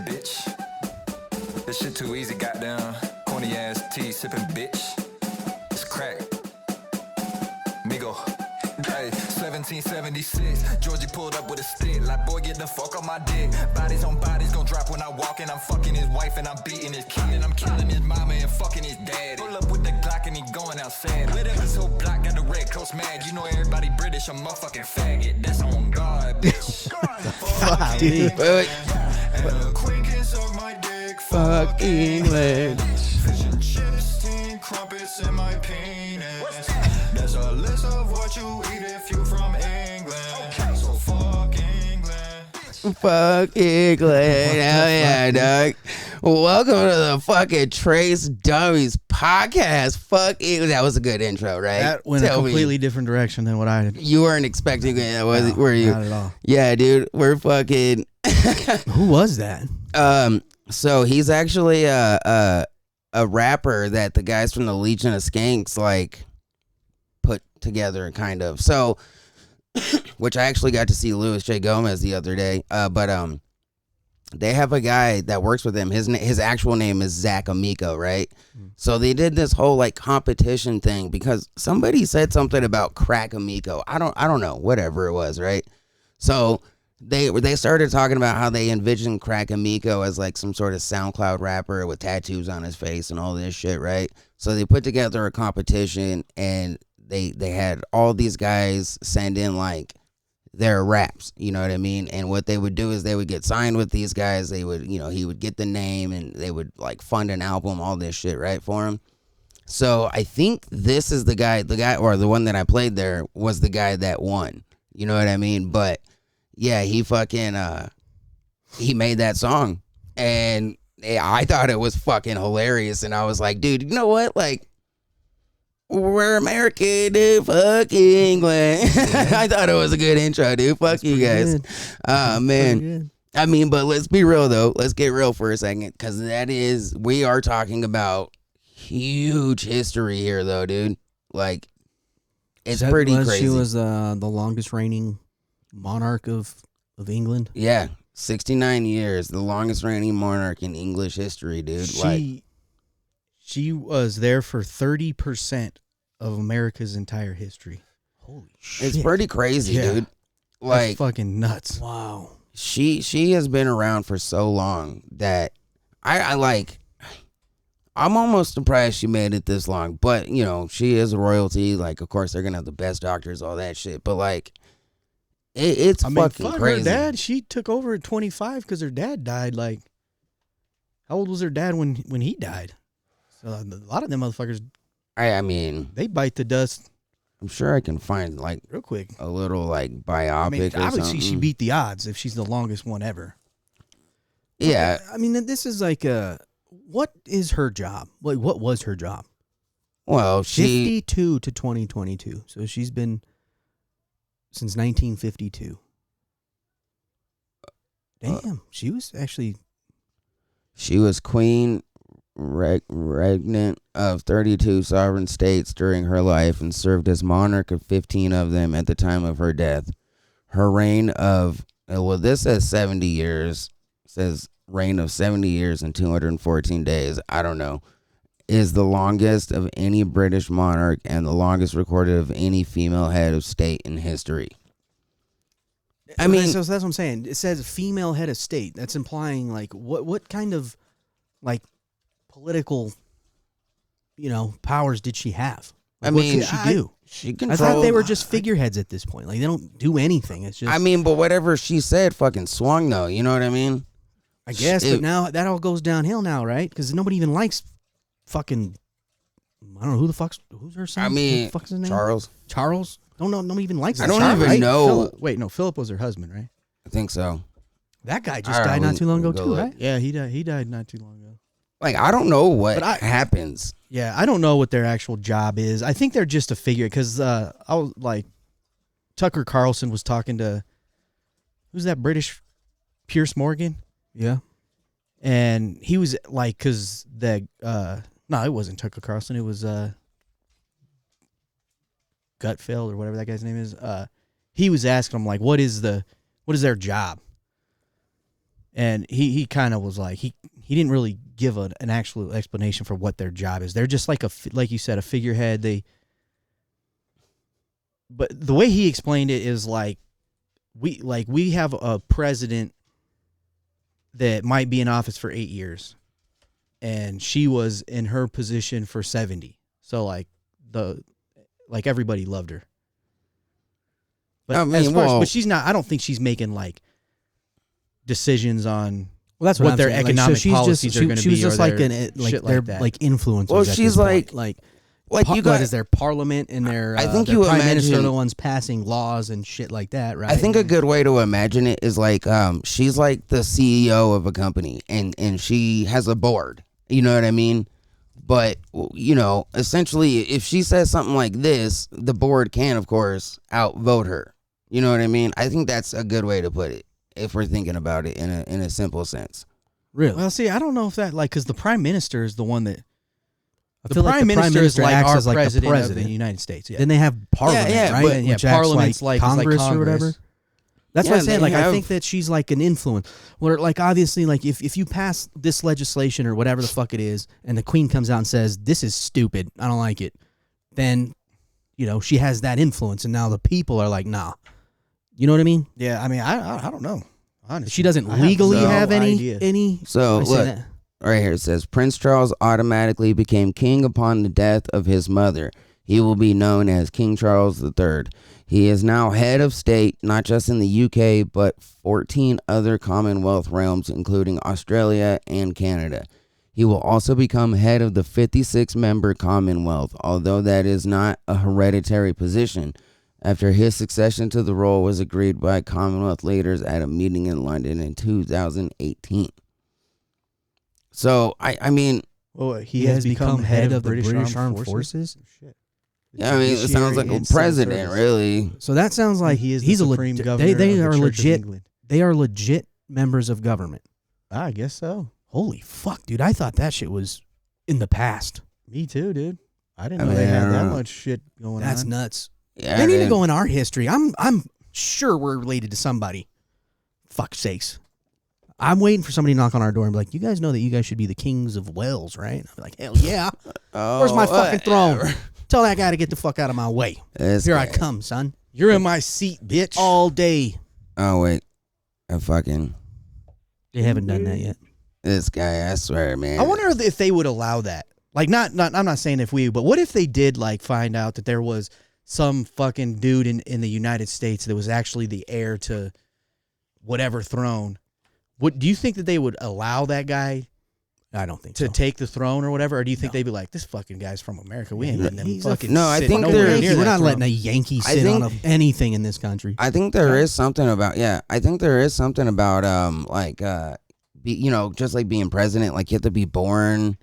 bitch. This shit too easy, goddamn. Corny ass tea sipping, bitch. It's crack. Migo. Hey, 1776. Georgie pulled up with a stick. Like, boy, get the fuck on my dick. Bodies on bodies gon' drop when I walk in. I'm fucking his wife and I'm beating his kid. And I'm killing his mama and fucking his dad. Pull up with the Glock and he going outside. Lit up his whole block, got the Red Coast mad. You know everybody British, a motherfucking faggot. That's on God, bitch. Fuck, dude. Queen can suck my dick. Fuck England. Fish and chips, 10 crumpets in my penis. There's a list of what you eat if you from England. So fuck England. Fuck England. Hell yeah, dog. Welcome to the fucking Trace Dummies podcast. Fuck England. That was a good intro, right? That went a completely different direction than what I did. You weren't expecting it, were you? Not at all. Yeah, dude. We're fucking. Who was that? So he's actually a rapper that the guys from the Legion of Skanks like put together, kind of. So, which I actually got to see Louis J. Gomez the other day. But they have a guy that works with him. His actual name is Zach Amico, right? So they did this whole like competition thing because somebody said something about Crack Amico. I don't know, whatever it was, right? So they started talking about how they envisioned Crack Amico as like some sort of SoundCloud rapper with tattoos on his face and all this shit, right? So they put together a competition and they had all these guys send in like their raps, you know what I mean? And what they would do is they would get signed with these guys. They would, he would get the name and they would like fund an album, all this shit, right, for him. So I think this is the guy or the one that I played there was the guy that won, you know what I mean? But yeah, he fucking, he made that song and I thought it was fucking hilarious. And I was like, dude, you know what? Like, we're American, dude. Fuck England. I thought it was a good intro, dude. Fuck you guys. Man. I mean, but let's be real, though. Let's get real for a second, because we are talking about huge history here, though, dude. Like, it's pretty crazy. She was the longest reigning monarch of England. Yeah, 69 years, the longest reigning monarch in English history, dude. She was there for 30% of America's entire history. Holy shit. It's pretty crazy, dude. Like, that's fucking nuts. Wow. She has been around for so long that I'm almost surprised she made it this long. But, she is a royalty. Like, of course, they're going to have the best doctors, all that shit. But, like, it's fucking crazy. Her dad, she took over at 25 because her dad died. Like, how old was her dad when he died? So a lot of them motherfuckers, I mean, they bite the dust. I'm sure I can find like real quick a little like biopic. Or obviously something. She beat the odds if she's the longest one ever. Yeah, I mean, this is like what is her job? Like, what was her job? Well, 52 to 2022, so she's been since 1952. Damn, she was queen. Regnant of 32 sovereign states during her life and served as monarch of 15 of them at the time of her death. Her reign of, this says 70 years, says reign of 70 years and 214 days, I don't know, is the longest of any British monarch and the longest recorded of any female head of state in history. I mean, so that's what I'm saying. It says female head of state. That's implying like what kind of like political, powers did she have? Like, what could she do? I thought they were just figureheads at this point. Like, they don't do anything. It's just. I mean, but whatever she said fucking swung, though. You know what I mean? I guess, but now that all goes downhill now, right? Because nobody even likes fucking. I don't know who's her son. I mean, what the fuck's his name? Charles. Don't know. Nobody even likes. I don't even know. Philip was her husband, right? I think so. That guy just died not too long ago too, right? Yeah, he died. He died not too long ago. Like, I don't know what happens. Yeah, I don't know what their actual job is. I think they're just a figure because I was like, Tucker Carlson was talking to, who's that British, Piers Morgan? Yeah. And he was like, because no, it wasn't Tucker Carlson. It was Gutfeld or whatever that guy's name is. He was asking him like, what is their job? And he kind of was like, he didn't really give an actual explanation for what their job is. They're just like like you said, a figurehead. But the way he explained it is like we have a president that might be in office for 8 years, and she was in her position for 70. So like everybody loved her. But I mean, but she's not. I don't think she's making like decisions on that's what I'm their saying. economic she's policies are going to be. She was just like shit they're that. like influencers. Well, at she's this point. like you you got got. is their parliament and their I think their you prime minister are imagine- the ones passing laws and shit like that, right? I think a good way to imagine it is like she's like the CEO of a company, and she has a board. You know what I mean? But essentially, if she says something like this, the board can, of course, outvote her. You know what I mean? I think that's a good way to put it if we're thinking about it in a simple sense. really. Well, see, I don't know if that because the prime minister is the one that I feel like the prime minister like acts our as like president, the of president. the United States. Yeah. Then they have parliament, yeah, right? but- And yeah, which acts parliament's like like Congress or Congress. whatever. That's Yeah, what I'm saying. they Like, I have- think that she's like an influence. Where, like, obviously, like, if you pass this legislation or whatever the fuck it is, and the queen comes out and says, this is stupid, I don't like it, then, she has that influence, and now the people are like, nah. You know what I mean? Yeah, I mean, I don't know. Honestly, She doesn't I legally no have any. idea. So I say look, that. right here it says Prince Charles automatically became king upon the death of his mother. He will be known as King Charles III. He is now head of state, not just in the UK, but 14 other Commonwealth realms, including Australia and Canada. He will also become head of the 56-member Commonwealth, although that is not a hereditary position, after his succession to the role was agreed by Commonwealth leaders at a meeting in London in 2018. So, I mean, Well, He has become head of the British Armed Forces. Shit. yeah, I mean, it sounds like a and civil president, service. really. So that sounds like He is the he's a supreme legit. governor They of the are Church of legit. England. They are legit members of government. I guess so. Holy fuck, dude! I thought that shit was in the past. Me too, dude. I didn't I know mean, they I had don't that know. much shit going That's on. nuts. Yeah, They need to dude. go in our history. I'm sure we're related to somebody. Fuck's sakes. I'm waiting for somebody to knock on our door and be like, you guys know that you guys should be the kings of Wales, right? I'm like, hell yeah. Oh, Where's my fucking throne? whatever. Tell that guy to get the fuck out of my way. This Here I guy. come, son. You're in my seat, bitch. All day. Oh, wait. They haven't done that yet. This guy, I swear, man. I wonder if they would allow that. Like, not. I'm not saying if we, but what if they did like find out that there was some fucking dude in the United States that was actually the heir to whatever throne? Do you think that they would allow that guy I don't think to so. take the throne or whatever, or do you think No. they'd be like, this fucking guy's from America? We ain't letting him He's a fucking. No, I sit think nowhere they're- near We're that not throne. letting a Yankee I sit on think- anything in this country. I think there is something about, I think there is something about, just like being president, like you have to be born,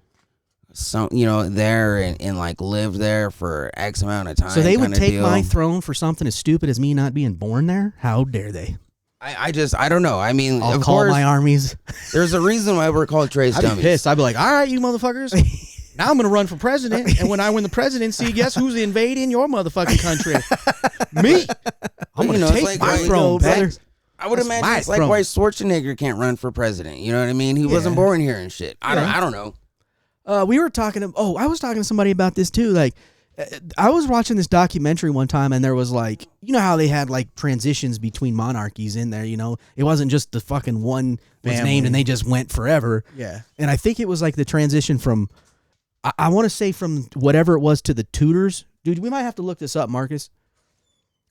there and like live there for X amount of time. So they would kinda take deal. my throne for something as stupid as me not being born there? How dare they? I don't know. I mean, I'll of call course, my armies. there's a reason why we're called Trey's I'd be dummies. pissed. I'd be like, all right, you motherfuckers. Now I'm going to run for president. And when I win the presidency, guess who's invading your motherfucking country? Me. I'm going to it's take like my why- throne, brother. I would That's imagine my it's like throne. why Schwarzenegger can't run for president. You know what I mean? He wasn't born here and shit. I don't know. We were talking to, I was talking to somebody about this too. Like, I was watching this documentary one time and there was like, you know how they had like transitions between monarchies in there, It wasn't just the fucking one was Family. named and they just went forever. Yeah. And I think it was like the transition from, I want to say from whatever it was to the Tudors. Dude, we might have to look this up, Marcus.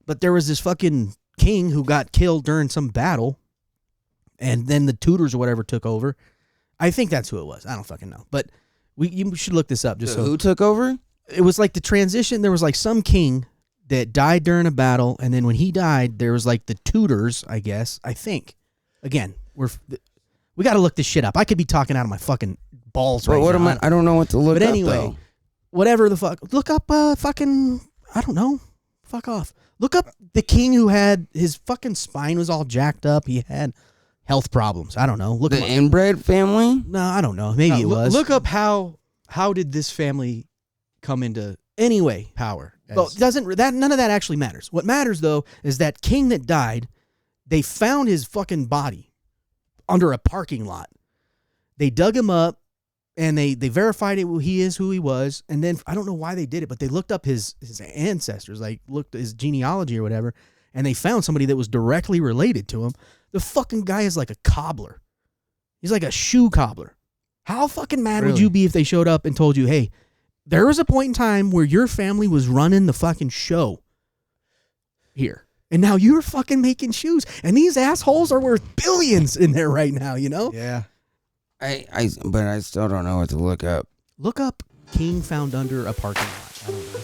But there was this fucking king who got killed during some battle. And then the Tudors or whatever took over. I think that's who it was. I don't fucking know. But you should look this up just so. Who took over? It was like the transition. There was like some king that died during a battle. And then when he died, there was like the Tudors, I guess. I think. Again, we got to look this shit up. I could be talking out of my fucking balls But right what now. am I don't know what to look But up, anyway, though. whatever the fuck. Look up fucking, I don't know. Fuck off. Look up the king who had his fucking spine was all jacked up. He had health problems. I don't know. Look The him up. inbred family? No, I don't know. Maybe it was. Look up how did this family come into anyway. power? Well, none of that actually matters. What matters though is that king that died, they found his fucking body under a parking lot. They dug him up, and they verified it. He is who he was. And then I don't know why they did it, but they looked up his ancestors, like looked at his genealogy or whatever, and they found somebody that was directly related to him. The fucking guy is like a cobbler. He's like a shoe cobbler. How fucking mad would you be if they showed up and told you, hey, there was a point in time where your family was running the fucking show here, and now you're fucking making shoes, and these assholes are worth billions in there right now, you know? Yeah. But I still don't know what to look up. Look up King found under a parking lot. I don't know.